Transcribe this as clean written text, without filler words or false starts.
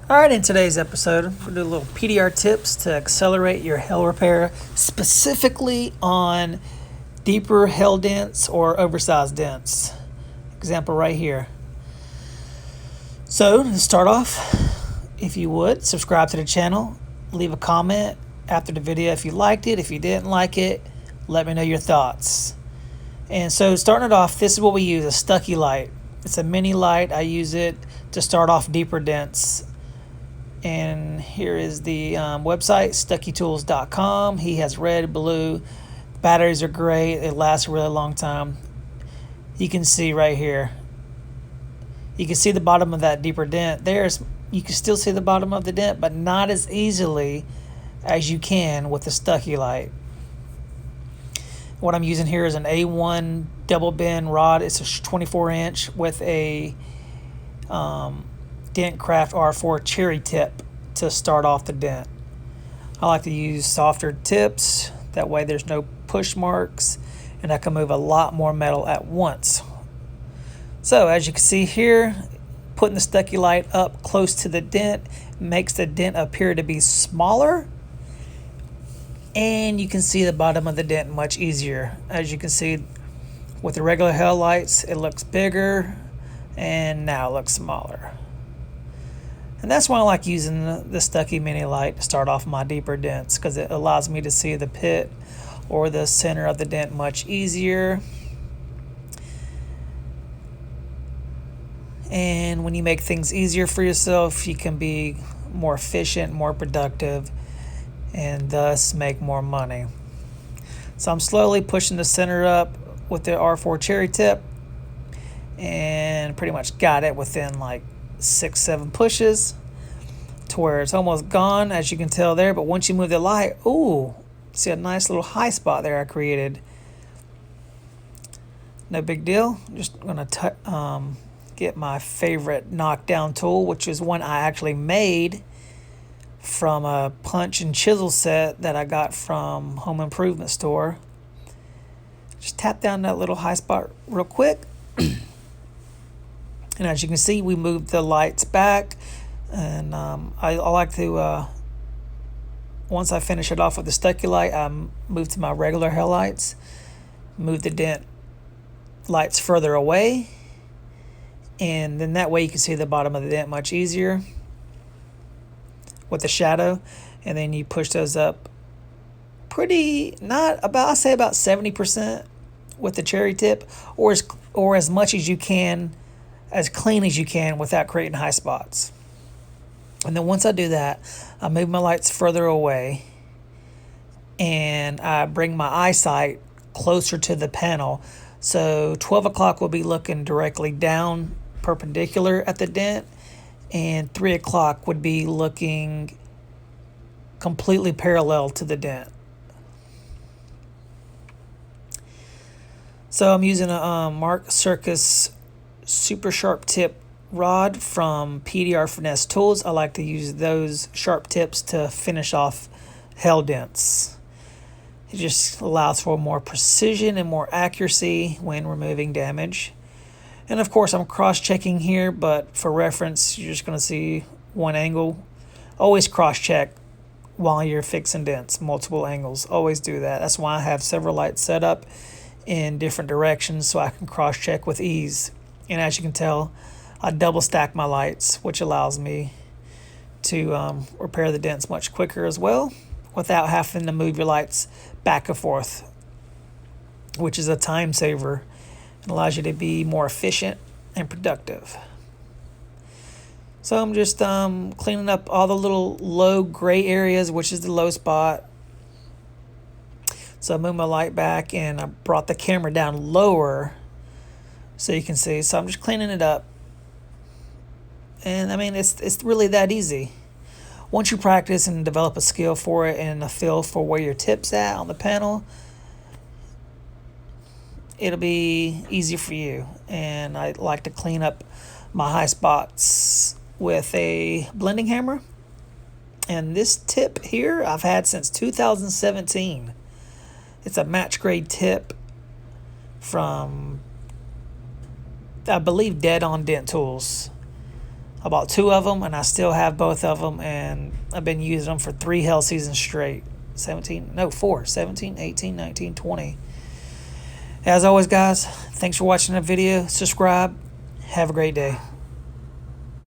Alright, in today's episode, we'll do a little PDR tips to accelerate your hell repair, specifically on deeper hell dents or oversized dents. Example right here. So, to start off, if you would, subscribe to the channel, leave a comment after the video if you liked it. If you didn't like it, let me know your thoughts. And so, starting it off, this is what we use, a Stuckey light. It's a mini light. I use it to start off deeper dents. And here is the website, stuckytools.com. He has red, blue. Batteries are great. It lasts a really long time. You can see right here. You can see the bottom of that deeper dent. You can still see the bottom of the dent, but not as easily as you can with the Stuckey light. What I'm using here is an A1 double bend rod. It's a 24-inch with a Dent Craft R4 cherry tip to start off the dent. I like to use softer tips. That way there's no push marks and I can move a lot more metal at once. So as you can see here, putting the Stuckey light up close to the dent makes the dent appear to be smaller, and you can see the bottom of the dent much easier. As you can see with the regular hell lights, it looks bigger and now it looks smaller. And that's why I like using the Stuckey Mini light to start off my deeper dents, because it allows me to see the pit or the center of the dent much easier. And when you make things easier for yourself, you can be more efficient, more productive, and thus make more money. So I'm slowly pushing the center up with the R4 cherry tip, and pretty much got it within like 6-7 pushes to where it's almost gone, as you can tell there. But once you move the light, ooh, see a nice little high spot there I created. No big deal. I'm just gonna get my favorite knockdown tool, which is one I actually made from a punch and chisel set that I got from Home Improvement store. Just tap down that little high spot real quick. And as you can see, we moved the lights back, and I like to, once I finish it off with the Stuckey light, I move to my regular hell lights, move the dent lights further away, and then that way you can see the bottom of the dent much easier with the shadow. And then you push those up I'd say about 70% with the cherry tip, or as much as you can, as clean as you can without creating high spots. And then once I do that, I move my lights further away and I bring my eyesight closer to the panel. So 12 o'clock will be looking directly down perpendicular at the dent, and 3 o'clock would be looking completely parallel to the dent. So I'm using a Mark Circus super sharp tip rod from PDR Finnese tools. I like to use those sharp tips to finish off hell dents. It just allows for more precision and more accuracy when removing damage. And of course I'm cross-checking here, but for reference you're just going to see one angle. Always cross-check while you're fixing dents, multiple angles. Always do that. That's why I have several lights set up in different directions so I can cross-check with ease. And as you can tell, I double stack my lights, which allows me to repair the dents much quicker as well, without having to move your lights back and forth, which is a time saver and allows you to be more efficient and productive. So I'm just cleaning up all the little low gray areas, which is the low spot. So I moved my light back and I brought the camera down lower so you can see. So I'm just cleaning it up. And I mean, it's really that easy. Once you practice and develop a skill for it and a feel for where your tip's at on the panel, it'll be easy for you. And I like to clean up my high spots with a blending hammer. And this tip here I've had since 2017. It's a match grade tip from, I believe, Dead On Dent Tools. I bought 2 of them, and I still have both of them, and I've been using them for 3 hell seasons straight. 4, 17, 18, 19, 20. As always, guys, thanks for watching the video. Subscribe. Have a great day.